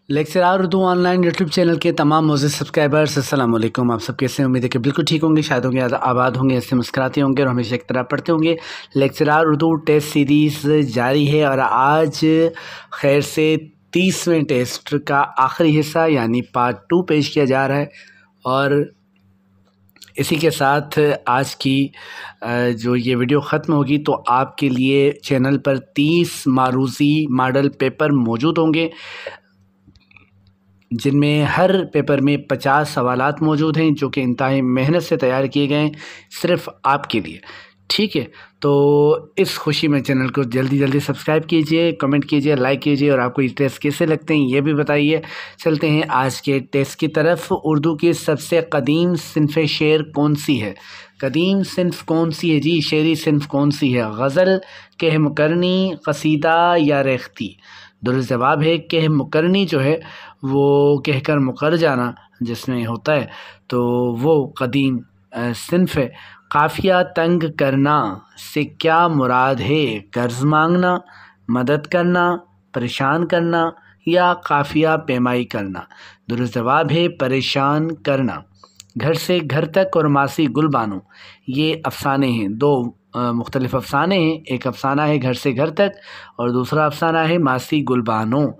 Lecturer Urdu online YouTube channel के तमाम मोज़िज़ subscribers अस्सलाम वालेकुम। आप सब कैसे उम्मीद है कि बिल्कुल ठीक होंगे, शायद होंगे, आबाद होंगे, ऐसे मुस्कुराते होंगे और हमेशा एक तरह पढ़ते होंगे। लेक्चरार उर्दू टेस्ट सीरीज़ जारी है और आज खैर से 30वें टेस्ट का आखिरी हिस्सा यानी पार्ट 2 पेश किया जा रहा है। और इसी के साथ आज की जो ये वीडियो ख़त्म होगी तो आपके लिए चैनल पर 30 मारूज़ी मॉडल पेपर मौजूद होंगे, जिनमें हर पेपर में 50 सवालात मौजूद हैं जो कि इंतहाई मेहनत से तैयार किए गए हैं सिर्फ़ आपके लिए। ठीक है, तो इस खुशी में चैनल को जल्दी सब्सक्राइब कीजिए, कमेंट कीजिए, लाइक कीजिए और आपको ये टेस्ट कैसे लगते हैं ये भी बताइए। चलते हैं आज के टेस्ट की तरफ। उर्दू की सबसे कदीम सिन्फ़ शेर कौन सी है? कदीम सिन्फ़ कौन सी है जी? शेरी सिन्फ़ कौन सी है? गज़ल, कह मुकरनी, कसीदा या रेख्ती? दुरुस्त जवाब है कह मुकरनी। जो है वो कहकर मुकर जाना जिसमें होता है तो वो कदीम सिन्फ़ है। काफ़िया तंग करना से क्या मुराद है? कर्ज़ मांगना, मदद करना, परेशान करना या काफ़िया पैमाई करना? दुरुस्त जवाब है परेशान करना। घर से घर तक और मासी गुल बानो, ये अफ़साने हैं, दो मुख्तलिफ अफ़साने हैं। एक अफ़साना है घर से घर तक और दूसरा अफ़साना है मासी गुल बानो।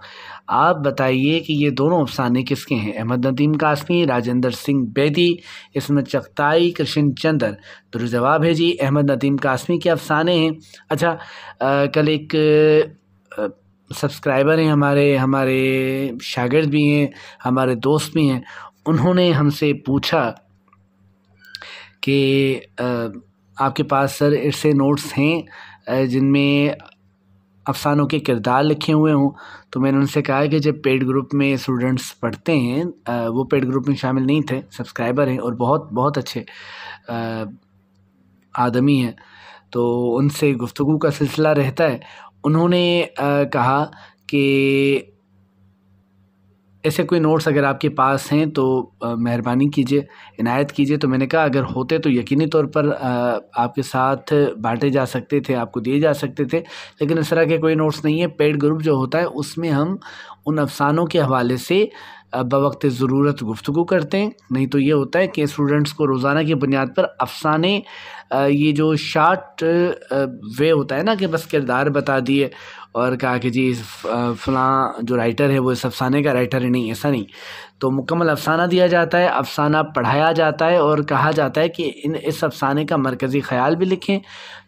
आप बताइए कि ये दोनों अफ़साने किसके हैं? अहमद नदीम कासमी, राजेंद्र सिंह बेदी, इस्मत चगताई, कृष्ण चंद्र। दुरुस्त जवाब है जी अहमद नदीम कासमी के अफ़साने हैं। अच्छा, कल एक सब्सक्राइबर हैं हमारे शागिर्द भी हैं, हमारे दोस्त भी हैं, उन्होंने हमसे पूछा कि आपके पास सर ऐसे नोट्स हैं जिनमें अफ़सानों के किरदार लिखे हुए हों? तो मैंने उनसे कहा कि जब पेड ग्रुप में स्टूडेंट्स पढ़ते हैं, वो पेड ग्रुप में शामिल नहीं थे, सब्सक्राइबर हैं और बहुत अच्छे आदमी हैं, तो उनसे गुफ्तगू का सिलसिला रहता है। उन्होंने कहा कि ऐसे कोई नोट्स अगर आपके पास हैं तो मेहरबानी कीजिए, इनायत कीजिए। तो मैंने कहा अगर होते तो यकीनी तौर पर आपके साथ बांटे जा सकते थे, आपको दिए जा सकते थे, लेकिन इस तरह के कोई नोट्स नहीं है। पेड ग्रुप जो होता है उसमें हम उन अफ़सानों के हवाले से बवक्त ज़रूरत गुफ्तगू करते हैं। नहीं तो ये होता है कि स्टूडेंट्स को रोज़ाना की बुनियाद पर अफ़साने, ये जो शार्ट वे होता है ना कि बस किरदार बता दिए और कहा कि जी फ़लाँ जो राइटर है वो इस अफ़साने का राइटर है। नहीं, ऐसा नहीं। तो मुकम्मल अफ़साना दिया जाता है, अफ़साना पढ़ाया जाता है और कहा जाता है कि इस अफ़साने का मरकज़ी ख़याल भी लिखें,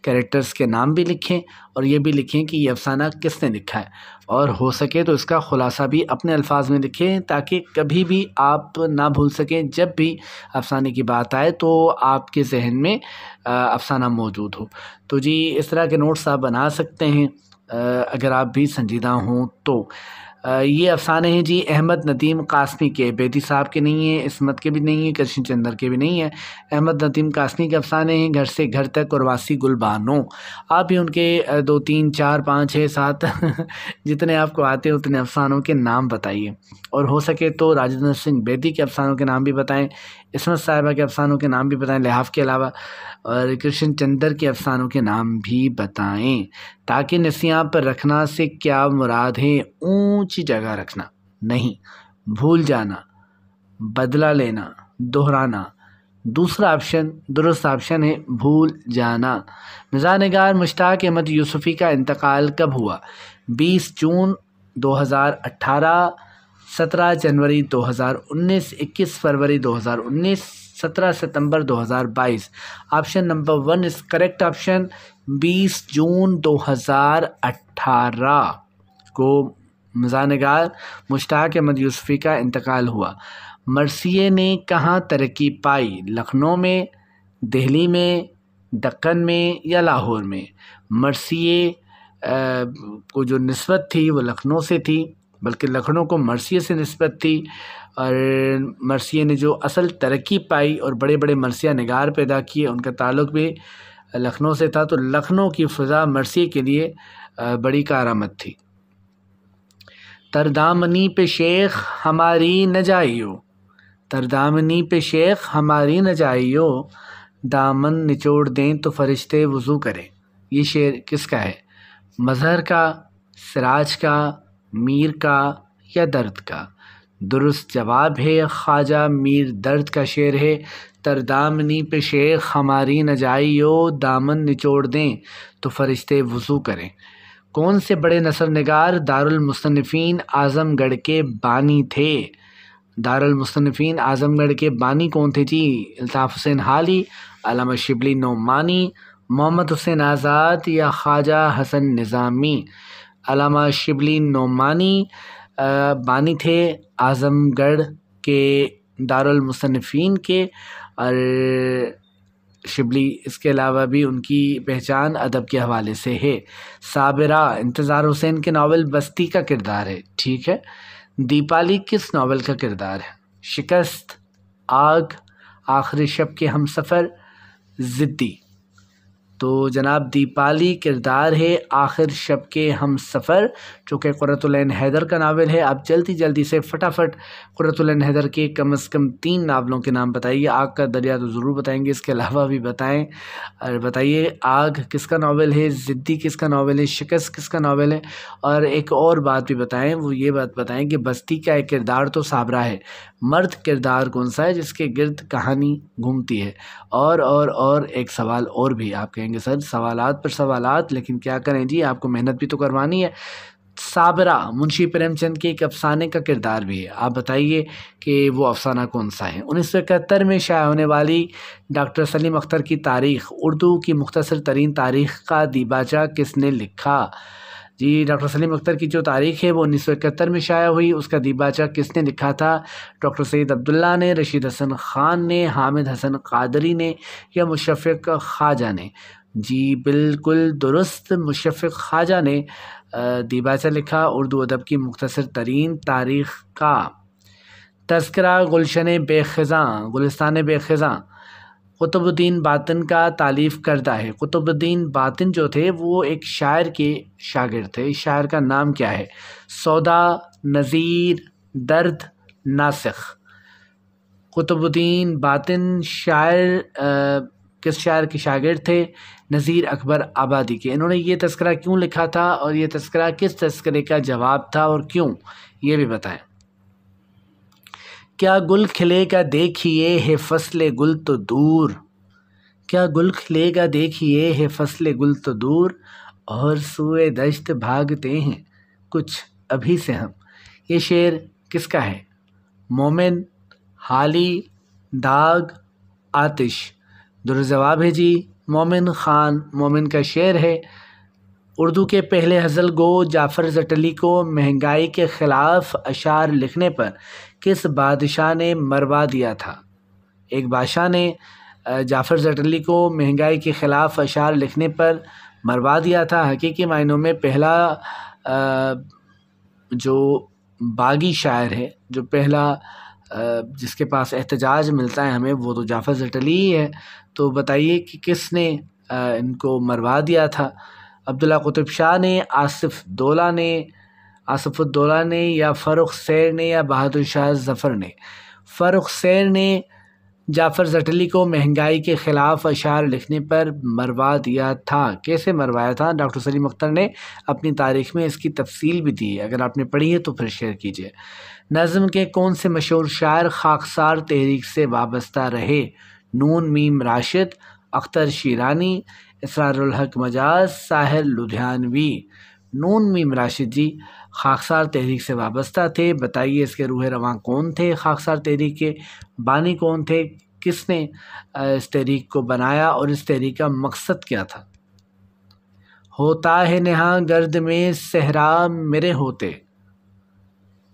कैरेक्टर्स के नाम भी लिखें और ये भी लिखें कि ये अफ़साना किसने लिखा है, और हो सके तो इसका ख़ुलासा भी अपने अल्फाज में लिखें ताकि कभी भी आप ना भूल सकें। जब भी अफ़साने की बात आए तो आपके ज़हन में अफ़साना मौजूद हो। तो जी इस तरह के नोट्स आप बना सकते हैं अगर आप भी संजीदा हों तो। ये अफ़साने हैं जी अहमद नदीम कासमी के, बेदी साहब के नहीं है, इस्मत के भी नहीं है, कृष्ण चंद्र के भी नहीं है। अहमद नदीम कासमी के अफ़साने हैं घर से घर तक और वासी गुल बानो। आप भी उनके 2 3 4 5 6 7 जितने आपको आते हैं उतने अफ़सानों के नाम बताइए, और हो सके तो राजेंद्र सिंह बेदी के अफ़सानों के नाम भी बताएं, इस्मत साहिबा के अफ़सानों के नाम भी बताएं लिहाफ़ के अलावा, और कृष्ण चंद्र के अफ़सानों के नाम भी बताएं। ताकि नसियाँ पर रखना से क्या मुराद है? ऊंची जगह रखना नहीं, भूल जाना, बदला लेना, दोहराना। दूसरा ऑप्शन दुरुस्त ऑप्शन है भूल जाना। मिज़ान-ए-निगार मुश्ताक अहमद यूसुफ़ी का इंतकाल कब हुआ? 20 जून 2018, 17 जनवरी 2019, 21 फरवरी 2019, 17 सितंबर 2022। Option number 1 is correct option. 20 जून 2018 को मिज़ान-ए-निगार मुश्ताक अहमद यूसुफ़ी का इंतकाल हुआ। मरसिये ने कहाँ तरक्की पाई? लखनऊ में, दिल्ली में, दक्कन में या लाहौर में? मरसिये को जो निस्बत थी वो लखनऊ से थी, बल्कि लखनऊ को मरसिये से निस्बत थी, और मरसिये ने जो असल तरक्की पाई और बड़े बड़े मरसिया निगार पैदा किए उनका ताल्लुक़ भी लखनऊ से था। तो लखनऊ की फ़िज़ा मरसिये के लिए बड़ी कारआमद थी। तरदामनी पे शेख हमारी न जाइयो, तरदामनी पे शेख हमारी न जाइयो, दामन निचोड़ दें तो फरिश्ते वज़ू करें। ये शेर किसका है? मज़हर का, सिराज का, मीर का या दर्द का? दुरुस्त जवाब है ख्वाजा मीर दर्द का शेर है। तरदामनी पे शेख हमारी न जाइयो, दामन निचोड़ दें तो फरिश्ते वज़ू करें। कौन से बड़े नसर निगार दारुल मुस्तनिफ़ीन आज़मगढ़ के बानी थे? दारुल मुस्तनिफ़ीन आज़मगढ़ के बानी कौन थे जी? अल्ताफ़ हुसैन हाली, अल्लामा शिबली नोमानी, मोहम्मद हुसैन आज़ाद या ख्वाजा हसन निज़ामी? अल्लामा शिबली नोमानी बानी थे आज़मगढ़ के दारुल मुस्तनिफ़ीन के। और शिबली इसके अलावा भी उनकी पहचान अदब के हवाले से है। साबिरा इंतज़ार हुसैन के नावल बस्ती का किरदार है, ठीक है। दीपाली किस नावल का किरदार है? शिकस्त, आग, आखिरी शब के हमसफ़र, ज़िद्दी। तो जनाब दीपाली किरदार है आखिर शब के हमसफ़र, जो कि क़ुर्रतुल ऐन हैदर का नावल है। आप जल्दी से फटाफट क़ुर्रतुल ऐन हैदर के कम से कम 3 नावलों के नाम बताइए। आग का दरिया तो ज़रूर बताएंगे, इसके अलावा भी बताएं। और बताइए आग किसका नावल है, ज़िद्दी किसका नावल है, शिकस्त किसका नावल है। और एक और बात भी बताएं, वो ये बात बताएं कि बस्ती का एक किरदार तो साबरा है, मर्द किरदार कौन सा है जिसके गिर्द कहानी घूमती है? और एक सवाल और भी। आप कहेंगे सर सवालात पर सवालात, लेकिन क्या करें जी, आपको मेहनत भी तो करवानी है। साबरा मुंशी प्रेमचंद के एक अफसाने का किरदार भी है। आप बताइए कि वो अफसाना कौन सा है? 1971 में शाया होने वाली डॉक्टर सलीम अख्तर की तारीख़, उर्दू की मुख्तसर तरीन तारीख़ का दीबाचा किसने लिखा? जी, डॉक्टर सलीम अख्तर की जो तारीख़ है वो 1971 में शाया हुई। उसका दीबाचा किसने लिखा था? डॉक्टर सैयद अब्दुल्ला ने, रशीद हसन ख़ान ने, हामिद हसन क़ादरी ने या मुशफ़िक़ ख्वाजा ने? जी बिल्कुल दुरुस्त, मुशफ़िक़ ख्वाजा ने दीबाचा लिखा, उर्दू अदब की मुख्तसर तरीन तारीख़ का। तज़किरा गुलशन बेख़िज़ां, गुलिस्तान बेख़िज़ां कुतुबुद्दीन बातिन का तालीफ़ करदा है। कुतुबुद्दीन बातिन जो थे वो एक शायर के शागिर्द थे। इस शायर का नाम क्या है? सौदा, नज़ीर, दर्द, नासिख। कुतुबुद्दीन बातिन शायर किस शायर के शागिर्द थे? नज़ीर अकबर आबादी के। इन्होंने ये तज़किरा क्यों लिखा था और ये तज़किरा किस तज़किरे का जवाब था और क्यों, ये भी बताएं। क्या गुल खिलेगा देखिए है फ़स्ल गुल तो दूर, क्या गुल खिलेगा देखिए है फ़स्ल गुल तो दूर, और सुए दश्त भागते हैं कुछ अभी से हम। ये शेर किसका है? मोमिन, हाली, दाग, आतिश? दुरुस्त जवाब है जी मोमिन ख़ान। मोमिन का शेर है। उर्दू के पहले हज़ल गो जाफ़र ज़टली को महंगाई के ख़िलाफ़ अशार लिखने पर किस बादशाह ने मरवा दिया था? एक बादशाह ने जाफ़र ज़टली को महंगाई के ख़िलाफ़ अशार लिखने पर मरवा दिया था। हकीकी मायनों में पहला जो बागी शायर है, जो पहला जिसके पास एहतजाज मिलता है हमें, वो तो जाफ़र ज़टली ही है। तो बताइए कि किसने इनको मरवा दिया था? अब्दुल्ला कुतुब शाह ने, आसिफ़ुद्दौला ने या फ़र्रुख सैर ने या बहादुर शाह ज़फ़र ने? फ़र्रुख सैर ने जाफ़र ज़टली को महंगाई के ख़िलाफ़ अशार लिखने पर मरवा दिया था। कैसे मरवाया था? डॉक्टर सलीम अख्तर ने अपनी तारीख़ में इसकी तफसील भी दी है, अगर आपने पढ़ी है तो फिर शेयर कीजिए। नज़्म के कौन से मशहूर शायर खाकसार तहरीक से वाबस्ता रहे? नून मीम राशिद, अख्तर शीरानी, इसरारुल हक मजाज, साहिर लुधियानवी? नून मीम राशिद जी खाकसार तहरीक से वाबस्ता थे। बताइए इसके रूह रवां कौन थे? खाकसार तहरीक के बानी कौन थे? किसने इस तहरीक को बनाया और इस तहरीक का मकसद क्या था? होता है नहा गर्द में सहरा मेरे होते,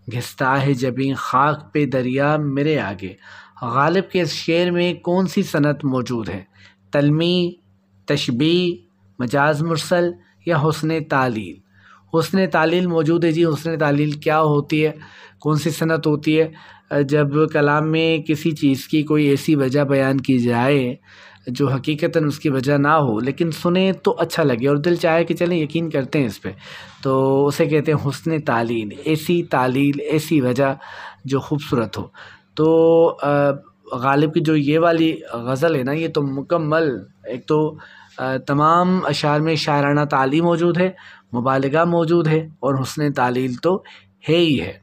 घिसता है जबीं खाक पे दरिया मेरे आगे। गालिब के इस शेर में कौन सी सनत मौजूद है? तलमी, तशबीह, मजाज मुरसल या हुस्न तालील? हुस्न तालील मौजूद है जी। हुस्न तालील क्या होती है, कौन सी सनत होती है? जब कलाम में किसी चीज़ की कोई ऐसी वजह बयान की जाए जो हकीकतन उसकी वजह ना हो, लेकिन सुने तो अच्छा लगे और दिल चाहे कि चलें यकीन करते हैं इस पे, तो उसे कहते हैं हुस्न तालील, ऐसी वजह जो खूबसूरत हो। तो गालिब की जो ये वाली गज़ल है ना, ये तो मुकम्मल, एक तो तमाम अशार में शायराना तालीम मौजूद है, मुबालगा मौजूद है और हुस्न तालील तो है ही है।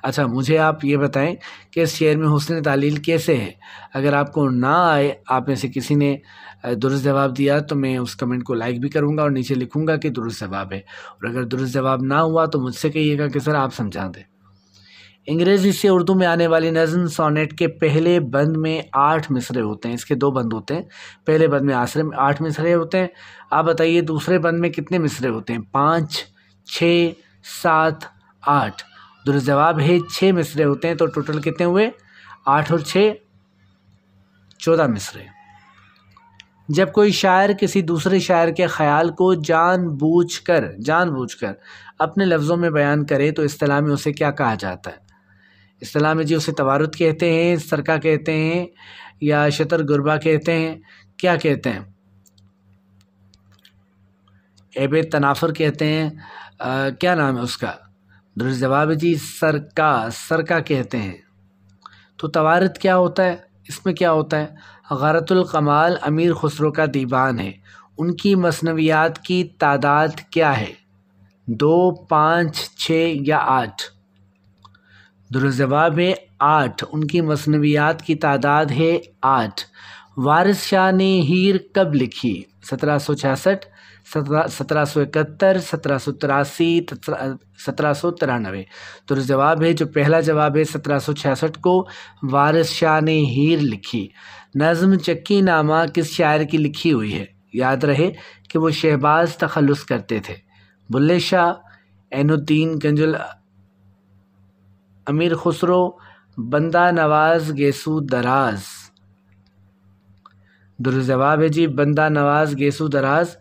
अच्छा, मुझे आप ये बताएं कि इस शेर में हुस्न तालील कैसे है। अगर आपको ना आए, आप में से किसी ने दुरुस्त जवाब दिया तो मैं उस कमेंट को लाइक भी करूँगा और नीचे लिखूँगा कि दुरुस्त जवाब है, और अगर दुरुस्त जवाब ना हुआ तो मुझसे कहिएगा कि सर आप समझा दें। अंग्रेज़ी से उर्दू में आने वाली नज़्म सोनेट के पहले बंद में 8 मिसरे होते हैं। इसके 2 बंद होते हैं। पहले बंद में 8 मिसरे होते हैं। आप बताइए दूसरे बंद में कितने मिसरे होते हैं? 5, 6, 7, 8। दुरुस्त जवाब है 6 मिसरे होते हैं। तो टोटल कितने हुए? 8 और 6 14 मिसरे। जब कोई शायर किसी दूसरे शायर के ख़याल को जानबूझकर अपने लफ्ज़ों में बयान करे तो इस्तिलाह में उसे क्या कहा जाता है? इस्तिलाह में जी उसे तवारुद कहते हैं, सरका कहते हैं, या शतर गुरबा कहते हैं, क्या कहते हैं? एबे तनाफर कहते हैं, क्या नाम है उसका? दुरुस्त जवाब है जी सरका कहते हैं। तो तवारुद क्या होता है? इसमें क्या होता है? ग़ारतुल कमाल अमीर खुसरो का दीवान है। उनकी मसनवियात की तादाद क्या है? 2, 5, 6 या 8? दुरुस्त जवाब है 8। उनकी मसनवियात की तादाद है 8। वारिस शाह ने हीर कब लिखी? 1766, 1771, 1783, 1793। दुरुस्त जवाब है जो पहला जवाब है 1766 को वारिस शाह ने हीर लिखी। नज़्म चक्की नामा किस शायर की लिखी हुई है? याद रहे कि वो शहबाज तखल्लुस करते थे। बुल्ले शाह, ऐनुद्दीन गंजुल, अमीर खुसरो, बंदा नवाज गेसू दराज। दुरुस्त जवाब है जी बंदा नवाज गेसू दराज।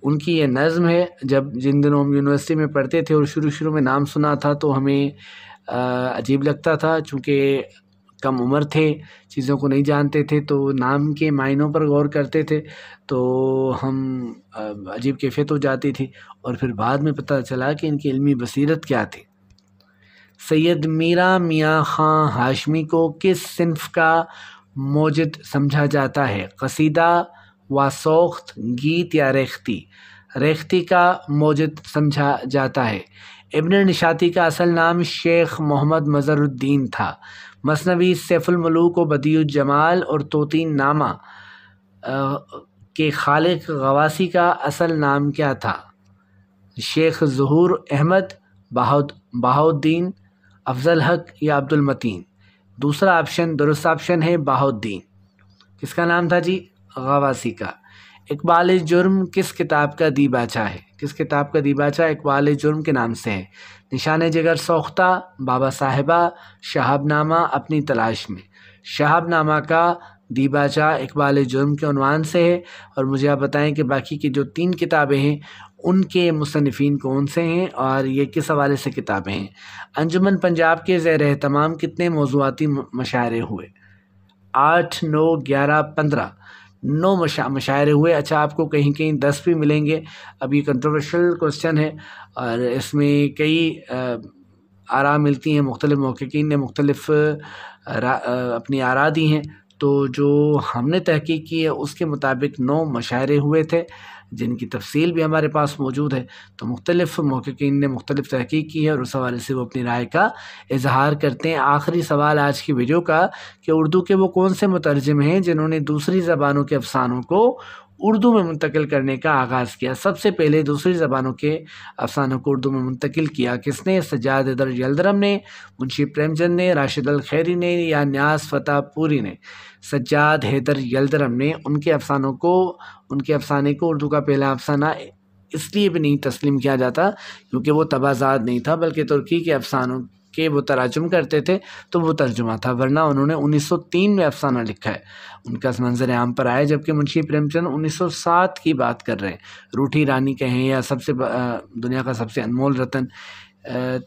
उनकी ये नज़्म है। जिन दिनों हम यूनिवर्सिटी में पढ़ते थे और शुरू में नाम सुना था तो हमें अजीब लगता था, चूँकि कम उम्र थे, चीज़ों को नहीं जानते थे, तो नाम के मायनों पर गौर करते थे, तो हम अजीब कैफियत हो जाती थी। और फिर बाद में पता चला कि इनकी इल्मी बसीरत क्या थी। सैयद मीरा मियाँ ख़ां हाशमी को किस सिन्फ़ का मौजिद समझा जाता है? कसीदा, वासौख्त, गीत या रेख्ती? रेख्ती का मौजिद समझा जाता है। इब्न निशाती का असल नाम शेख मोहम्मद मज़हरुद्दीन था। मसनवी सैफुल मलूक व बदियुल जमाल और तोतीन नामा के खालिक गवासी का असल नाम क्या था? शेख ज़हूर अहमद, बहाउद्दीन, अफजल हक या अब्दुल मतीन? दूसरा ऑप्शन दुरुस्त ऑप्शन है बहाउद्दीन। किसका नाम था जी? गवासी का। इकबाल जुर्म किस किताब का दीबाचा है? किस किताब का दीबाचा इकबाल जुर्म के नाम से है? निशान जिगर सोख्ता, बाबा साहिबा, शहाबनामा, अपनी तलाश में? शहाबनामा का दीबाचा इकबाल जुर्म के उन्वान से है। और मुझे आप बताएं कि बाकी की जो 3 किताबें हैं उनके मुसन्निफ़ीन कौन से हैं और ये किस हवाले से किताबें हैं? अंजुमन पंजाब के ज़ेर एहतमाम कितने मौज़ूआती मशायरे हुए? 8, 9, 11, 15? 9 मशायरे हुए। अच्छा, आपको कहीं कहीं 10 भी मिलेंगे। अब ये कंट्रोवर्शियल क्वेश्चन है और इसमें कई आरा मिलती हैं। मुख्तलिफ़ मुहक़्क़ीन ने मुख्तलिफ़ अपनी आरा दी हैं। तो जो हमने तहक़ीक़ की है उसके मुताबिक 9 मशायरे हुए थे, जिनकी तफ़सील भी हमारे पास मौजूद है। तो मुख्तलिफ़ मुहक़्क़ीन ने मुख्तलिफ़ तहक़ीक़ की है और उस हवाले से वो अपनी राय का इज़हार करते हैं। आखिरी सवाल आज की वीडियो का कि उर्दू के वो कौन से मुतरजिम हैं जिन्होंने दूसरी ज़बानों के अफ़सानों को उर्दू में मुंतकिल करने का आगाज़ किया? सबसे पहले दूसरी ज़बानों के अफ़सानों को उर्दू में मुंतकिल किया किसने? सज्जाद हैदर यल्दरम ने, मुंशी प्रेमचंद ने, राशिद अल खैरी ने या न्याज़ फ़तह पूरी ने? सज्जाद हैदर यल्दरम ने उनके अफ़साने को उर्दू का पहला अफ़साना इसलिए भी नहीं तस्लीम किया जाता क्योंकि वो तबाज़ाद नहीं था, बल्कि तुर्की के अफ़सानों के वो तराजुम करते थे, तो वो तर्जुमा था। वरना उन्होंने 1903 में अफ़साना लिखा है, उनका मंज़र आम पर आया। जबकि मुंशी प्रेमचंद 1907 की बात कर रहे हैं। रूठी रानी कहें या दुनिया का सबसे अनमोल रतन,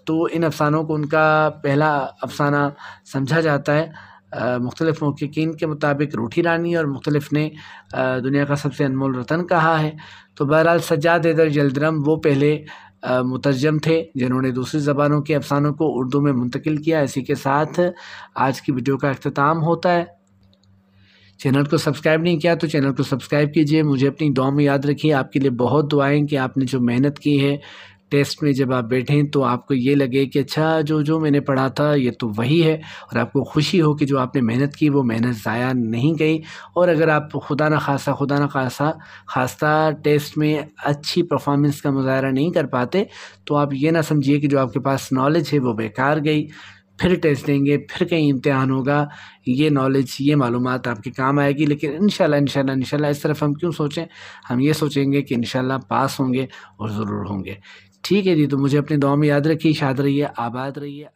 तो इन अफ़सानों को उनका पहला अफ़साना समझा जाता है। मुख्तलिफ़ मुहक़्क़ीन के मुताबिक रूठी रानी और मुख्तलिफ़ ने दुनिया का सबसे अनमोल रतन कहा है। तो बहरहाल सज्जाद हैदर यल्दरम वो पहले मुतरजम थे जिन्होंने दूसरी ज़बानों के अफ़सानों को उर्दू में मुंतकिल किया। इसी के साथ आज की वीडियो का अख्तिताम होता है। चैनल को सब्सक्राइब नहीं किया तो चैनल को सब्सक्राइब कीजिए। मुझे अपनी दुआ में याद रखिए। आपके लिए बहुत दुआएं कि आपने जो मेहनत की है टेस्ट में जब आप बैठें तो आपको ये लगे कि अच्छा जो जो मैंने पढ़ा था ये तो वही है, और आपको खुशी हो कि जो आपने मेहनत की वो मेहनत ज़ाया नहीं गई। और अगर आप खुदा न खास्ता टेस्ट में अच्छी परफॉर्मेंस का मुज़ाहरा नहीं कर पाते, तो आप ये ना समझिए कि जो आपके पास नॉलेज है वो बेकार गई। फिर टेस्ट देंगे, फिर कहीं इम्तिहान होगा, ये नॉलेज, ये मालूमात आपके काम आएगी। लेकिन इंशाल्लाह इस तरफ हम क्यों सोचें, हम ये सोचेंगे कि इंशाल्लाह पास होंगे और ज़रूर होंगे। ठीक है जी, तो मुझे अपनी दुआ में याद रखिए, शाद रहिए, आबाद रहिए।